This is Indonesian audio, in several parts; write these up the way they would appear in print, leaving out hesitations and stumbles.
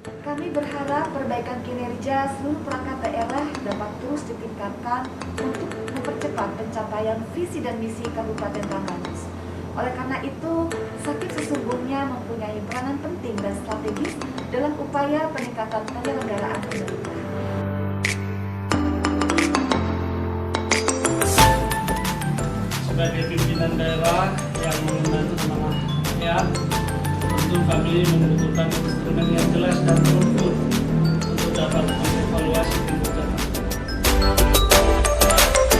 Kami berharap perbaikan kinerja seluruh perangkat daerah dapat terus ditingkatkan untuk mempercepat pencapaian visi dan misi Kabupaten Tanggamus. Oleh karena itu, Sakit sesungguhnya mempunyai peranan penting dan strategis dalam upaya peningkatan penyelenggaraan pemerintah. Sebagai pimpinan daerah yang membantu teman rakyat, tentu kami membutuhkan instrumen yang jelas dan terukur untuk dapat mengevaluasi kinerja.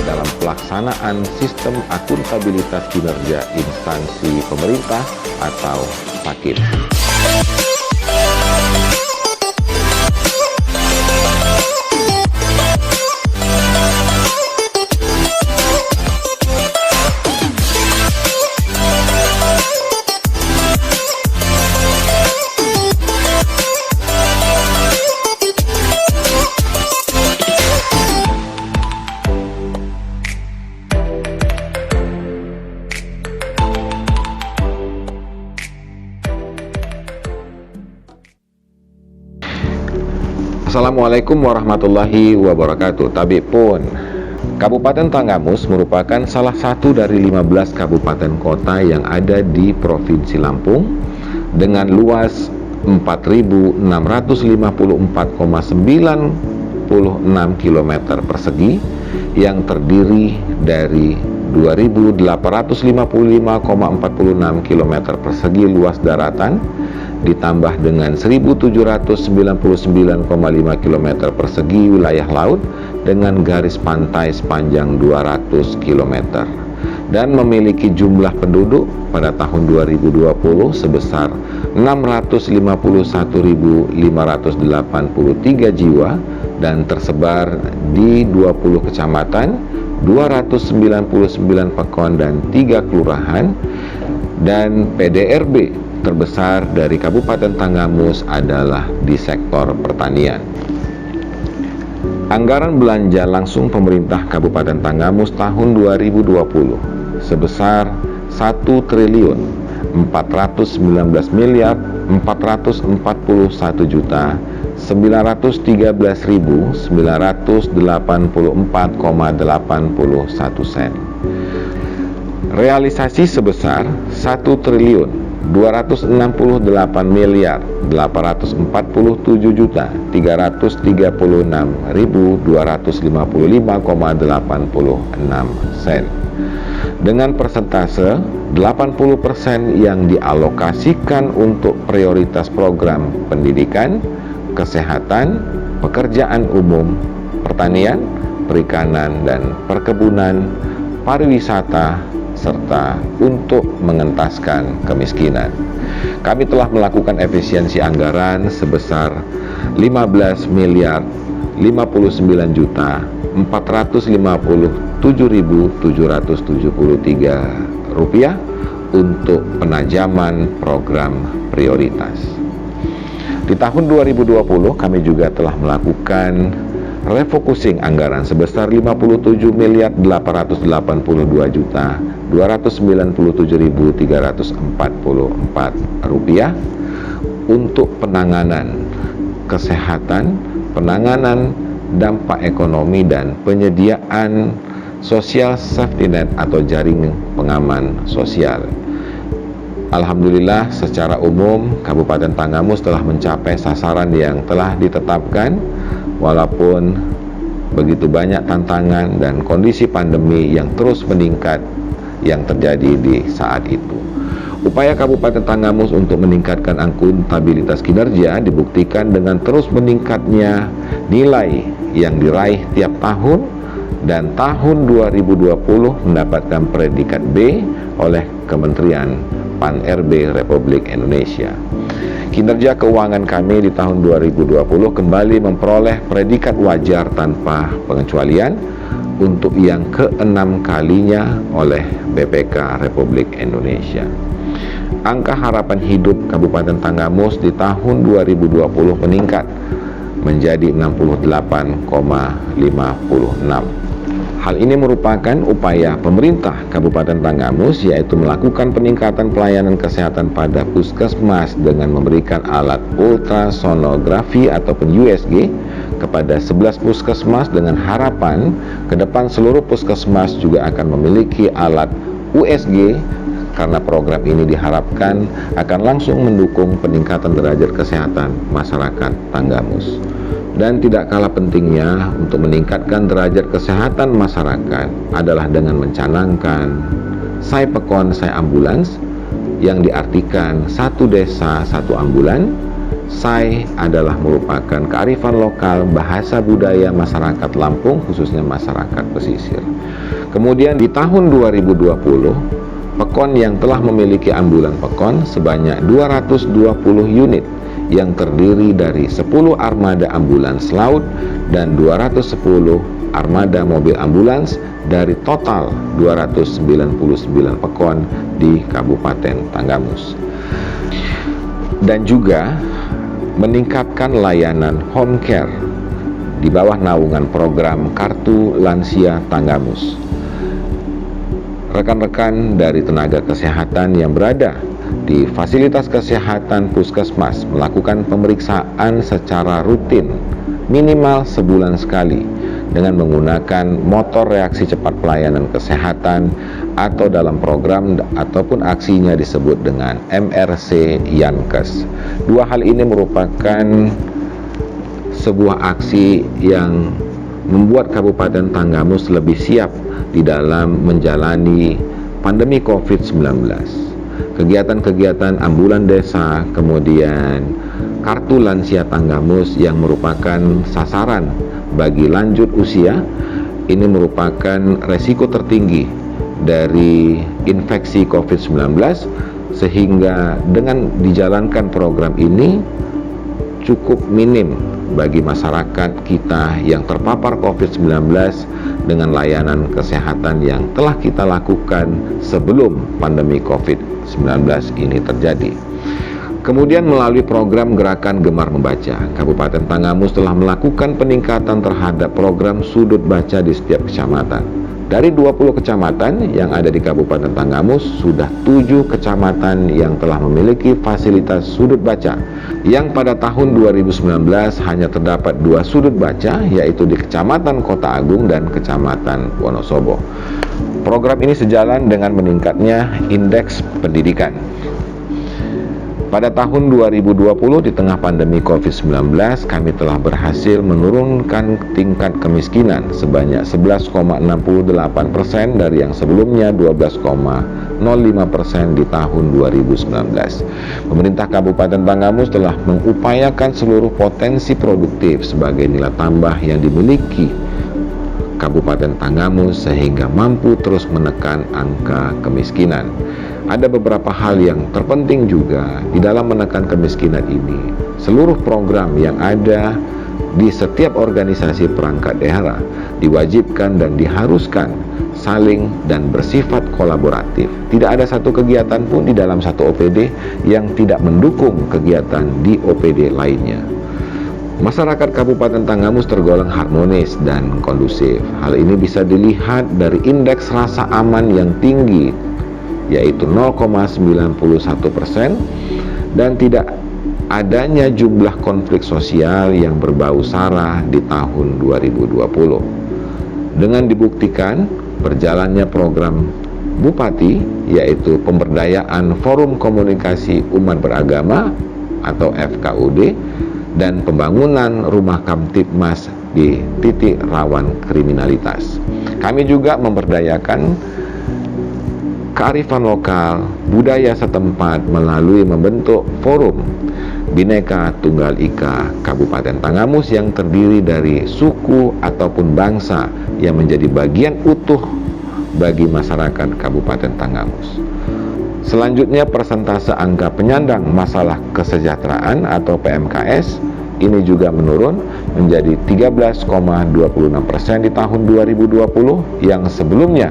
Dalam pelaksanaan sistem akuntabilitas kinerja instansi pemerintah atau SAKIN. Assalamualaikum warahmatullahi wabarakatuh. Tabik pun, Kabupaten Tanggamus merupakan salah satu dari 15 kabupaten kota yang ada di Provinsi Lampung dengan luas 4.654,96 km persegi yang terdiri dari 2.855,46 km persegi luas daratan ditambah dengan 1.799,5 km persegi wilayah laut dengan garis pantai sepanjang 200 km dan memiliki jumlah penduduk pada tahun 2020 sebesar 651.583 jiwa dan tersebar di 20 kecamatan, 299 pekon dan 3 kelurahan, dan PDRB terbesar dari Kabupaten Tanggamus adalah di sektor pertanian. Anggaran belanja langsung pemerintah Kabupaten Tanggamus tahun 2020 sebesar 1.419.441.913.984,81 realisasi sebesar 1.288.836.255,86 dengan persentase 80% yang dialokasikan untuk prioritas program pendidikan, kesehatan, pekerjaan umum, pertanian, perikanan dan perkebunan, pariwisata, serta untuk mengentaskan kemiskinan. Kami telah melakukan efisiensi anggaran sebesar 15.457.773 rupiah untuk penajaman program prioritas. Di tahun 2020 kami juga telah melakukan refocusing anggaran sebesar 57.882.297.344 rupiah untuk penanganan kesehatan, penanganan dampak ekonomi dan penyediaan sosial safety net atau jaring pengaman sosial. Alhamdulillah secara umum Kabupaten Tanggamus telah mencapai sasaran yang telah ditetapkan walaupun begitu banyak tantangan dan kondisi pandemi yang terus meningkat yang terjadi di saat itu. Upaya Kabupaten Tanggamus untuk meningkatkan akuntabilitas kinerja dibuktikan dengan terus meningkatnya nilai yang diraih tiap tahun dan tahun 2020 mendapatkan predikat B oleh Kementerian Pan-RB Republik Indonesia. Kinerja keuangan kami di tahun 2020 kembali memperoleh predikat wajar tanpa pengecualian untuk yang ke-6 kalinya oleh BPK Republik Indonesia. Angka harapan hidup Kabupaten Tanggamus di tahun 2020 meningkat menjadi 68,56 Hal ini merupakan upaya pemerintah Kabupaten Tanggamus, yaitu melakukan peningkatan pelayanan kesehatan pada puskesmas dengan memberikan alat ultrasonografi ataupun USG kepada 11 puskesmas, dengan harapan ke depan seluruh puskesmas juga akan memiliki alat USG, karena program ini diharapkan akan langsung mendukung peningkatan derajat kesehatan masyarakat Tanggamus. Dan tidak kalah pentingnya untuk meningkatkan derajat kesehatan masyarakat adalah dengan mencanangkan Sai Pekon Sai Ambulans, yang diartikan satu desa satu ambulan. Sai adalah merupakan kearifan lokal bahasa budaya masyarakat Lampung, khususnya masyarakat pesisir. Kemudian di tahun 2020, Pekon yang telah memiliki ambulan Pekon sebanyak 220 unit yang terdiri dari 10 armada ambulans laut dan 210 armada mobil ambulans dari total 299 Pekon di Kabupaten Tanggamus. Dan juga meningkatkan layanan home care di bawah naungan program Kartu Lansia Tanggamus. Rekan-rekan dari tenaga kesehatan yang berada di fasilitas kesehatan puskesmas melakukan pemeriksaan secara rutin minimal sebulan sekali dengan menggunakan motor reaksi cepat pelayanan kesehatan atau dalam program ataupun aksinya disebut dengan MRC Yankes. Dua hal ini merupakan sebuah aksi yang membuat Kabupaten Tanggamus lebih siap di dalam menjalani pandemi COVID-19. Kegiatan-kegiatan ambulan desa, kemudian Kartu Lansia Tanggamus yang merupakan sasaran bagi lanjut usia, ini merupakan resiko tertinggi dari infeksi COVID-19, sehingga dengan dijalankan program ini cukup minim bagi masyarakat kita yang terpapar COVID-19 dengan layanan kesehatan yang telah kita lakukan sebelum pandemi COVID-19 ini terjadi. Kemudian melalui program Gerakan Gemar Membaca, Kabupaten Tanggamus telah melakukan peningkatan terhadap program sudut baca di setiap kecamatan. Dari 20 kecamatan yang ada di Kabupaten Tanggamus, sudah 7 kecamatan yang telah memiliki fasilitas sudut baca, yang pada tahun 2019 hanya terdapat 2 sudut baca, yaitu di Kecamatan Kota Agung dan Kecamatan Wonosobo. Program ini sejalan dengan meningkatnya indeks pendidikan. Pada tahun 2020 di tengah pandemi COVID-19, kami telah berhasil menurunkan tingkat kemiskinan sebanyak 11,68% dari yang sebelumnya 12,05% di tahun 2019. Pemerintah Kabupaten Tanggamus telah mengupayakan seluruh potensi produktif sebagai nilai tambah yang dimiliki Kabupaten Tanggamus sehingga mampu terus menekan angka kemiskinan. Ada beberapa hal yang terpenting juga di dalam menekan kemiskinan ini. Seluruh program yang ada di setiap organisasi perangkat daerah diwajibkan dan diharuskan saling dan bersifat kolaboratif. Tidak ada satu kegiatan pun di dalam satu OPD yang tidak mendukung kegiatan di OPD lainnya. Masyarakat Kabupaten Tanggamus tergolong harmonis dan kondusif. Hal ini bisa dilihat dari indeks rasa aman yang tinggi, yaitu 0,91%, dan tidak adanya jumlah konflik sosial yang berbau sara di tahun 2020. Dengan dibuktikan berjalannya program Bupati, yaitu pemberdayaan Forum Komunikasi Umat Beragama atau FKUD, dan pembangunan rumah Kamtibmas di titik rawan kriminalitas. Kami juga memberdayakan kearifan lokal, budaya setempat melalui membentuk forum Bhinneka Tunggal Ika Kabupaten Tanggamus yang terdiri dari suku ataupun bangsa yang menjadi bagian utuh bagi masyarakat Kabupaten Tanggamus. Selanjutnya, persentase angka penyandang masalah kesejahteraan atau PMKS ini juga menurun menjadi 13,26% di tahun 2020 yang sebelumnya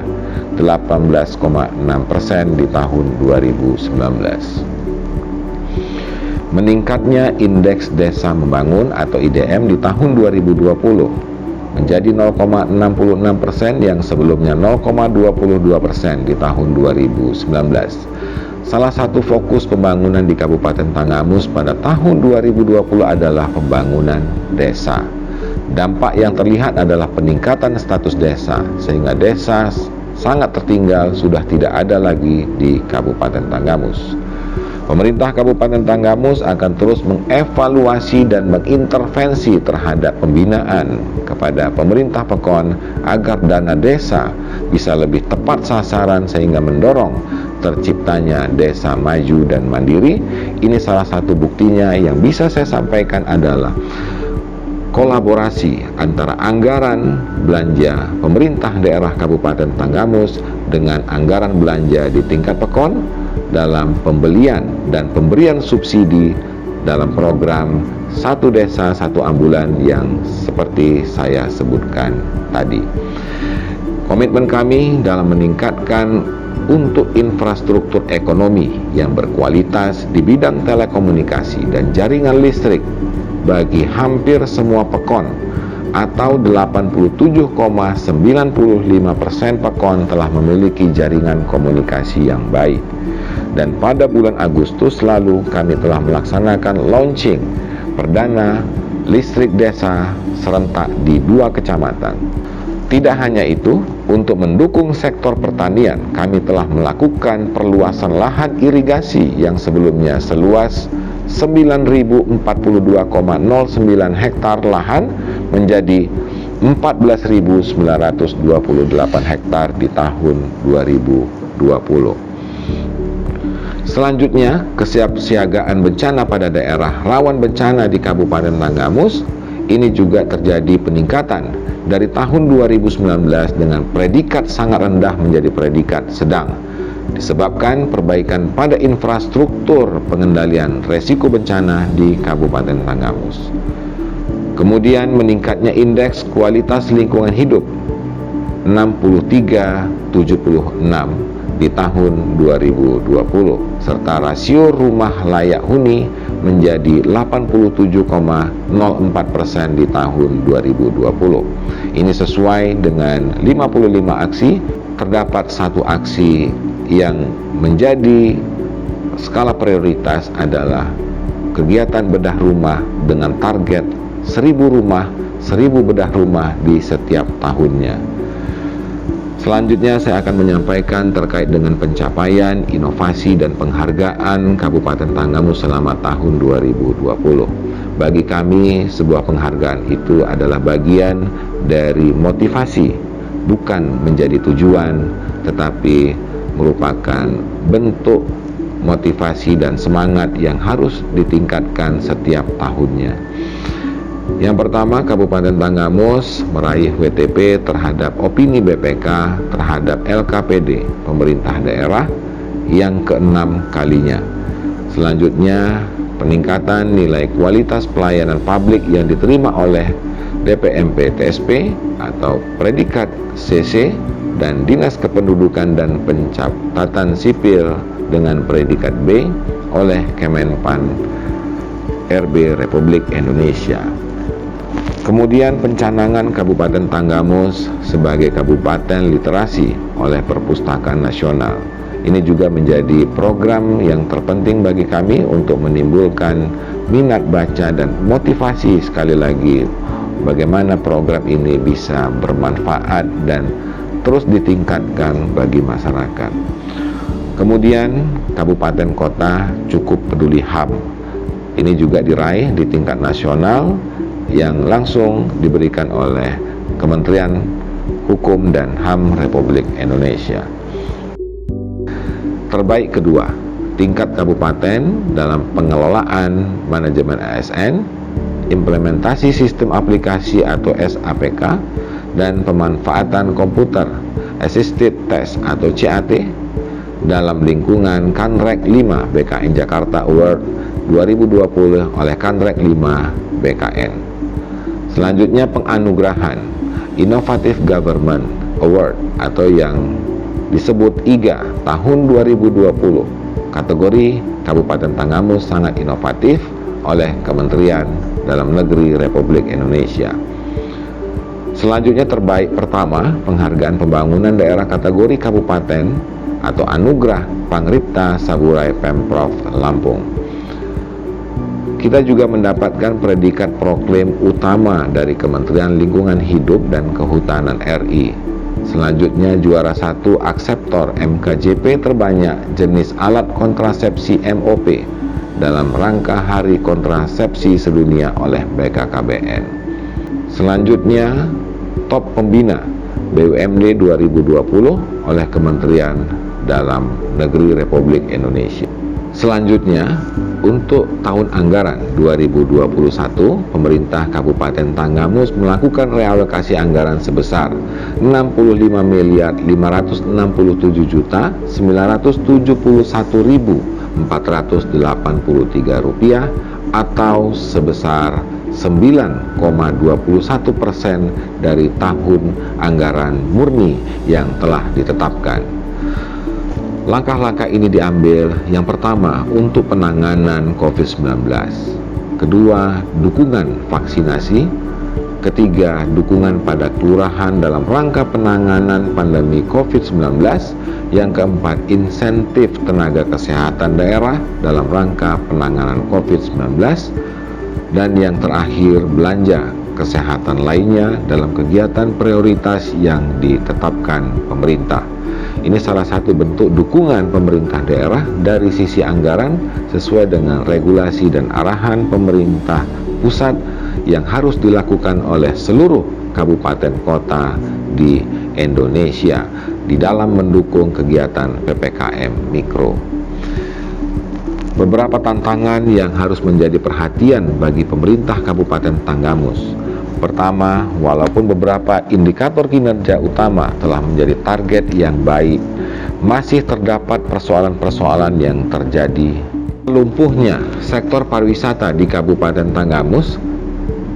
18,6% di tahun 2019. Meningkatnya Indeks Desa Membangun atau IDM di tahun 2020 menjadi 0,66% yang sebelumnya 0,22% di tahun 2019. Salah satu fokus pembangunan di Kabupaten Tanggamus pada tahun 2020 adalah pembangunan desa. Dampak yang terlihat adalah peningkatan status desa, sehingga desa sangat tertinggal sudah tidak ada lagi di Kabupaten Tanggamus. Pemerintah Kabupaten Tanggamus akan terus mengevaluasi dan mengintervensi terhadap pembinaan kepada pemerintah Pekon agar dana desa bisa lebih tepat sasaran sehingga mendorong terciptanya desa maju dan mandiri. Ini salah satu buktinya yang bisa saya sampaikan adalah kolaborasi antara anggaran belanja pemerintah daerah Kabupaten Tanggamus dengan anggaran belanja di tingkat Pekon dalam pembelian dan pemberian subsidi dalam program Satu Desa Satu Ambulan yang seperti saya sebutkan tadi. Komitmen kami dalam meningkatkan untuk infrastruktur ekonomi yang berkualitas di bidang telekomunikasi dan jaringan listrik bagi hampir semua Pekon atau 87,95% Pekon telah memiliki jaringan komunikasi yang baik. Dan pada bulan Agustus lalu kami telah melaksanakan launching perdana listrik desa serentak di 2 kecamatan. Tidak hanya itu, untuk mendukung sektor pertanian, kami telah melakukan perluasan lahan irigasi yang sebelumnya seluas 9.042,09 hektar lahan menjadi 14.928 hektar di tahun 2020. Selanjutnya, kesiapsiagaan bencana pada daerah rawan bencana di Kabupaten Tanggamus ini juga terjadi peningkatan dari tahun 2019 dengan predikat sangat rendah menjadi predikat sedang, disebabkan perbaikan pada infrastruktur pengendalian resiko bencana di Kabupaten Tanggamus. Kemudian meningkatnya indeks kualitas lingkungan hidup 6376 di tahun 2020 serta rasio rumah layak huni menjadi 87,04% di tahun 2020. Ini sesuai dengan 55 aksi. Terdapat satu aksi yang menjadi skala prioritas adalah kegiatan bedah rumah dengan target 1.000 bedah rumah di setiap tahunnya. Selanjutnya saya akan menyampaikan terkait dengan pencapaian, inovasi, dan penghargaan Kabupaten Tanggamus selama tahun 2020. Bagi kami, sebuah penghargaan itu adalah bagian dari motivasi, bukan menjadi tujuan, tetapi merupakan bentuk motivasi dan semangat yang harus ditingkatkan setiap tahunnya. Yang pertama, Kabupaten Tanggamus meraih WTP terhadap opini BPK terhadap LKPD pemerintah daerah yang ke-6 kalinya. Selanjutnya, peningkatan nilai kualitas pelayanan publik yang diterima oleh DPMP TSP atau predikat CC dan Dinas Kependudukan dan Pencatatan Sipil dengan predikat B oleh Kemenpan RB Republik Indonesia. Kemudian pencanangan Kabupaten Tanggamus sebagai Kabupaten Literasi oleh Perpustakaan Nasional. Ini juga menjadi program yang terpenting bagi kami untuk menimbulkan minat baca dan motivasi sekali lagi bagaimana program ini bisa bermanfaat dan terus ditingkatkan bagi masyarakat. Kemudian Kabupaten Kota Cukup Peduli HAM. Ini juga diraih di tingkat nasional yang langsung diberikan oleh Kementerian Hukum dan HAM Republik Indonesia. Terbaik kedua, tingkat kabupaten dalam pengelolaan manajemen ASN, implementasi sistem aplikasi atau SAPK, dan pemanfaatan komputer Assisted Test atau CAT dalam lingkungan Kanrek 5 BKN Jakarta Award 2020 oleh Kanrek 5 BKN. Selanjutnya penganugerahan Innovative Government Award atau yang disebut IGA tahun 2020 kategori Kabupaten Tanggamus sangat inovatif oleh Kementerian Dalam Negeri Republik Indonesia. Selanjutnya terbaik pertama, penghargaan pembangunan daerah kategori kabupaten atau anugerah Pangripta Saburai Pemprov Lampung. Kita juga mendapatkan predikat proklaim utama dari Kementerian Lingkungan Hidup dan Kehutanan RI. Selanjutnya juara 1 akseptor MKJP terbanyak jenis alat kontrasepsi MOP dalam rangka Hari Kontrasepsi Sedunia oleh BKKBN. Selanjutnya top pembina BUMD 2020 oleh Kementerian Dalam Negeri Republik Indonesia. Selanjutnya, untuk tahun anggaran 2021, pemerintah Kabupaten Tanggamus melakukan realokasi anggaran sebesar Rp65.569.471.483 atau sebesar 9,21% dari tahun anggaran murni yang telah ditetapkan. Langkah-langkah ini diambil yang pertama untuk penanganan COVID-19, kedua dukungan vaksinasi, ketiga dukungan pada kelurahan dalam rangka penanganan pandemi COVID-19, yang keempat insentif tenaga kesehatan daerah dalam rangka penanganan COVID-19, dan yang terakhir belanja kesehatan lainnya dalam kegiatan prioritas yang ditetapkan pemerintah. Ini salah satu bentuk dukungan pemerintah daerah dari sisi anggaran sesuai dengan regulasi dan arahan pemerintah pusat yang harus dilakukan oleh seluruh kabupaten kota di Indonesia di dalam mendukung kegiatan PPKM Mikro. Beberapa tantangan yang harus menjadi perhatian bagi pemerintah Kabupaten Tanggamus. Pertama, walaupun beberapa indikator kinerja utama telah menjadi target yang baik, masih terdapat persoalan-persoalan yang terjadi. Lumpuhnya sektor pariwisata di Kabupaten Tanggamus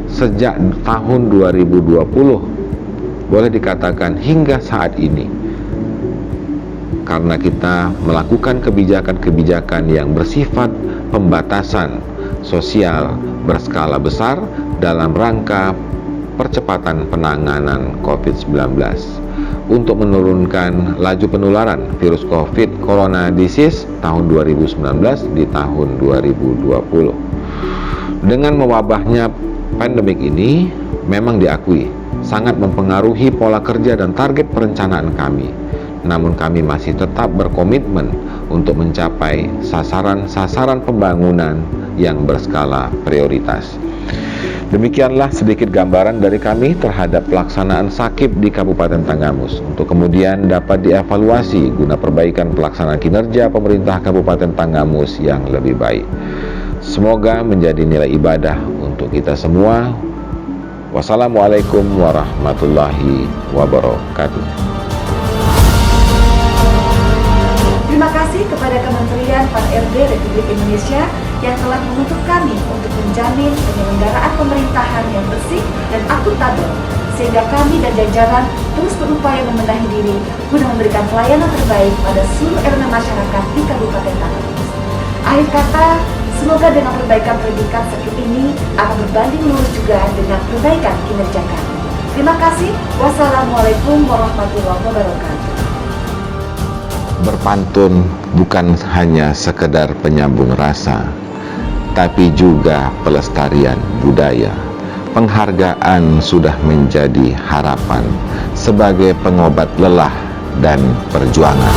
sejak tahun 2020, boleh dikatakan hingga saat ini, karena kita melakukan kebijakan-kebijakan yang bersifat pembatasan sosial berskala besar dalam rangka percepatan penanganan COVID-19 untuk menurunkan laju penularan virus COVID Corona Disease tahun 2019 di tahun 2020. Dengan mewabahnya pandemik ini memang diakui sangat mempengaruhi pola kerja dan target perencanaan kami. Namun kami masih tetap berkomitmen untuk mencapai sasaran-sasaran pembangunan yang berskala prioritas. Demikianlah sedikit gambaran dari kami terhadap pelaksanaan SAKIP di Kabupaten Tanggamus untuk kemudian dapat dievaluasi guna perbaikan pelaksanaan kinerja pemerintah Kabupaten Tanggamus yang lebih baik. Semoga menjadi nilai ibadah untuk kita semua. Wassalamualaikum warahmatullahi wabarakatuh. Terima kasih kepada Kementerian Pan-RB Republik Indonesia yang telah menuntut kami untuk menjamin penyelenggaraan pemerintahan yang bersih dan akuntabel, sehingga kami dan jajaran terus berupaya membenahi diri guna memberikan pelayanan terbaik pada seluruh elemen masyarakat di Kabupaten Tanggamus. Akhir kata, semoga dengan perbaikan predikat SAKIP ini akan berbanding lurus juga dengan perbaikan kinerja kami. Terima kasih. Wassalamualaikum warahmatullahi wabarakatuh. Berpantun bukan hanya sekedar penyambung rasa, tapi juga pelestarian budaya. Penghargaan sudah menjadi harapan sebagai pengobat lelah dan perjuangan.